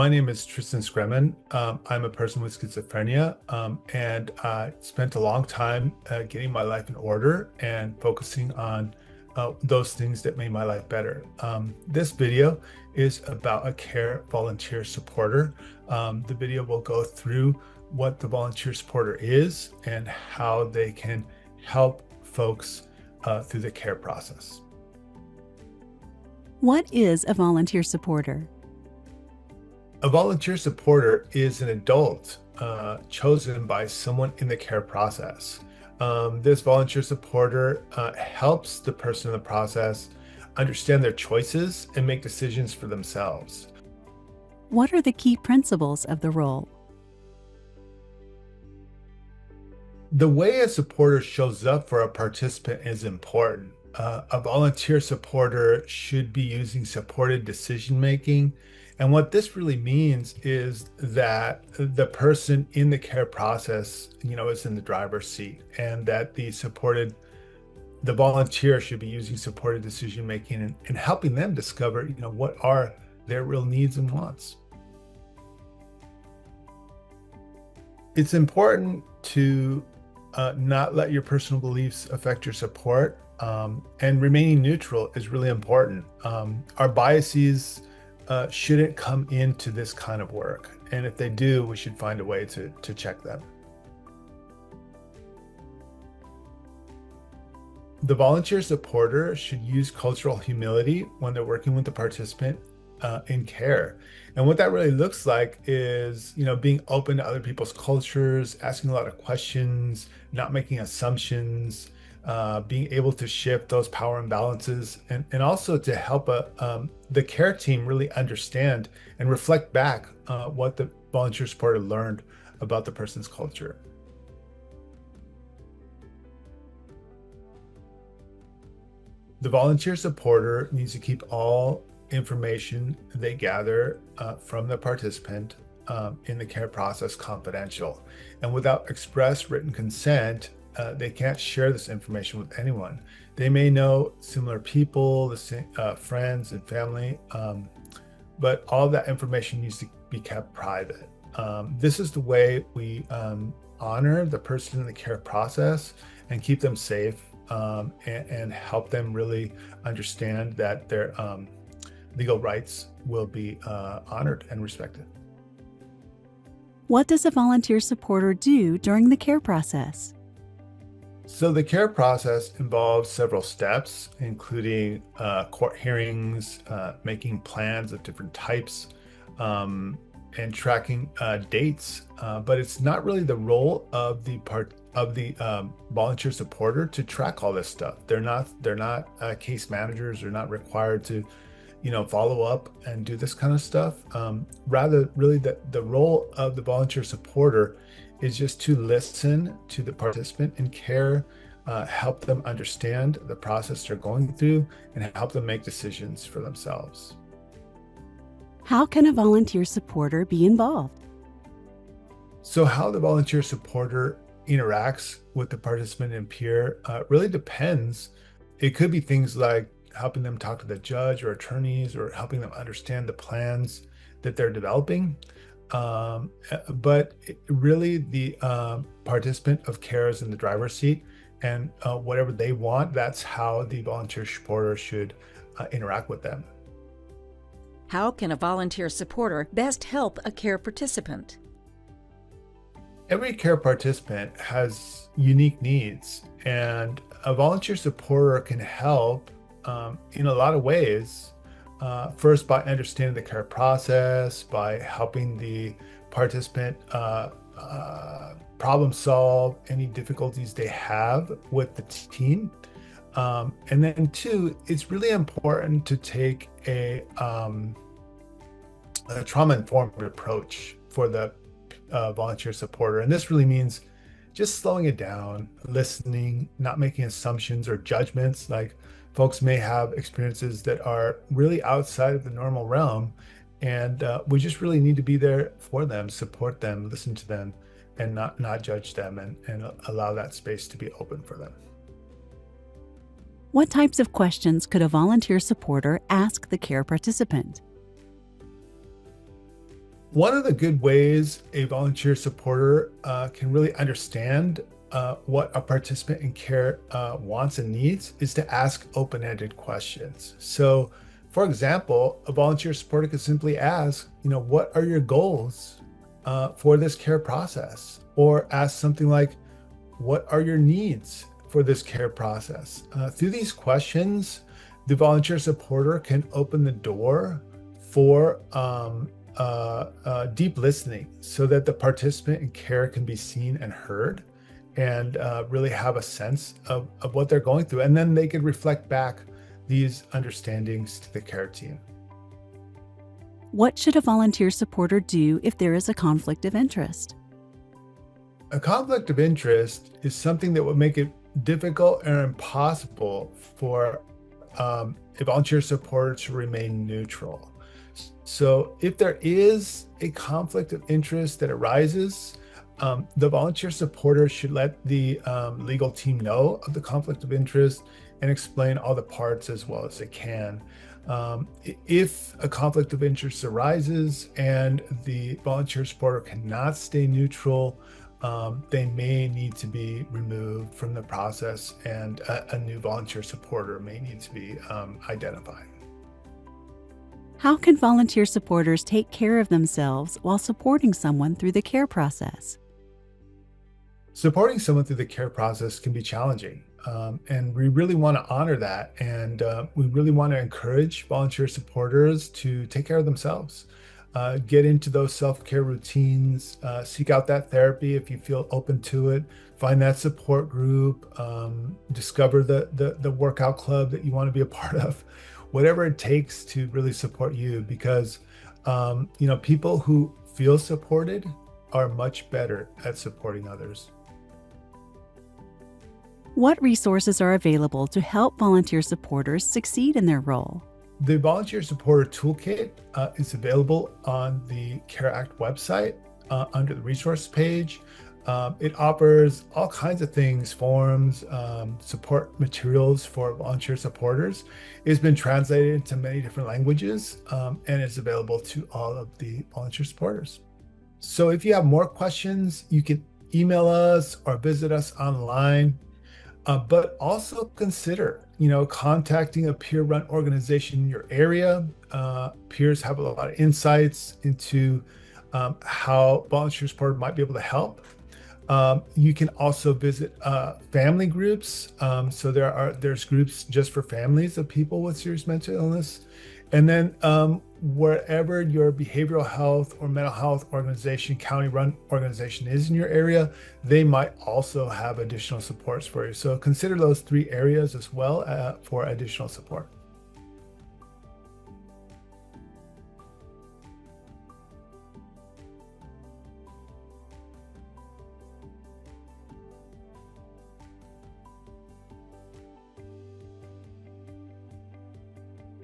My name is Tristan Scremen. I'm a person with schizophrenia, and I spent a long time getting my life in order and focusing on those things that made my life better. This video is about a care volunteer supporter. The video will go through what the volunteer supporter is and how they can help folks through the care process. What is a volunteer supporter? A volunteer supporter is an adult chosen by someone in the care process. This volunteer supporter helps the person in the process understand their choices and make decisions for themselves. What are the key principles of the role? The way a supporter shows up for a participant is important. A volunteer supporter should be using supported decision making. And what this really means is that the person in the care process, is in the driver's seat, and that the volunteer should be using supported decision making and helping them discover, what are their real needs and wants. It's important to not let your personal beliefs affect your support, and remaining neutral is really important. Our biases shouldn't come into this kind of work, and if they do, we should find a way to check them. The volunteer supporter should use cultural humility when they're working with the participant in care. And what that really looks like is, being open to other people's cultures, asking a lot of questions, not making assumptions, being able to shift those power imbalances, and also to help the care team really understand and reflect back what the volunteer supporter learned about the person's culture. The volunteer supporter needs to keep all information they gather from the participant in the care process confidential. And without express written consent, they can't share this information with anyone. They may know similar people, the same, friends and family, but all of that information needs to be kept private. This is the way we honor the person in the care process and keep them safe, and help them really understand that their legal rights will be honored and respected. What does a volunteer supporter do during the care process? So the care process involves several steps, including court hearings, making plans of different types, and tracking dates. But it's not really the role of the volunteer supporter to track all this stuff. They're not case managers. They're not required to, follow up and do this kind of stuff. Rather, really, the role of the volunteer supporter is just to listen to the participant in care, help them understand the process they're going through, and help them make decisions for themselves. How can a volunteer supporter be involved? So how the volunteer supporter interacts with the participant and peer really depends. It could be things like helping them talk to the judge or attorneys, or helping them understand the plans that they're developing. But really, the participant of care is in the driver's seat, and whatever they want, that's how the volunteer supporter should interact with them. How can a volunteer supporter best help a care participant? Every care participant has unique needs, and a volunteer supporter can help in a lot of ways. First, by understanding the care process, by helping the participant problem solve any difficulties they have with the team. And then two, it's really important to take a trauma-informed approach for the volunteer supporter. And this really means just slowing it down, listening, not making assumptions or judgments. Like, folks may have experiences that are really outside of the normal realm, and we just really need to be there for them, support them, listen to them, and not judge them, and allow that space to be open for them. What types of questions could a volunteer supporter ask the care participant? One of the good ways a volunteer supporter can really understand what a participant in care wants and needs is to ask open-ended questions. So, for example, a volunteer supporter could simply ask, what are your goals for this care process? Or ask something like, what are your needs for this care process? Through these questions, the volunteer supporter can open the door for deep listening so that the participant in care can be seen and heard and really have a sense of what they're going through. And then they could reflect back these understandings to the care team. What should a volunteer supporter do if there is a conflict of interest? A conflict of interest is something that would make it difficult or impossible for a volunteer supporter to remain neutral. So if there is a conflict of interest that arises, the volunteer supporter should let the legal team know of the conflict of interest and explain all the parts as well as they can. If a conflict of interest arises and the volunteer supporter cannot stay neutral, they may need to be removed from the process and a new volunteer supporter may need to be identified. How can volunteer supporters take care of themselves while supporting someone through the care process? Supporting someone through the care process can be challenging, and we really want to honor that. And we really want to encourage volunteer supporters to take care of themselves, get into those self-care routines, seek out that therapy if you feel open to it, find that support group, discover the workout club that you want to be a part of, whatever it takes to really support you, because people who feel supported are much better at supporting others. What resources are available to help volunteer supporters succeed in their role? The Volunteer Supporter Toolkit is available on the CARE Act website under the resource page. It offers all kinds of things, forms, support materials for volunteer supporters. It's been translated into many different languages and is available to all of the volunteer supporters. So if you have more questions, you can email us or visit us online. But also consider, contacting a peer-run organization in your area. Peers have a lot of insights into how volunteer support might be able to help. You can also visit family groups. So there's groups just for families of people with serious mental illness. And then wherever your behavioral health or mental health organization, county-run organization is in your area, they might also have additional supports for you. So consider those three areas as well for additional support.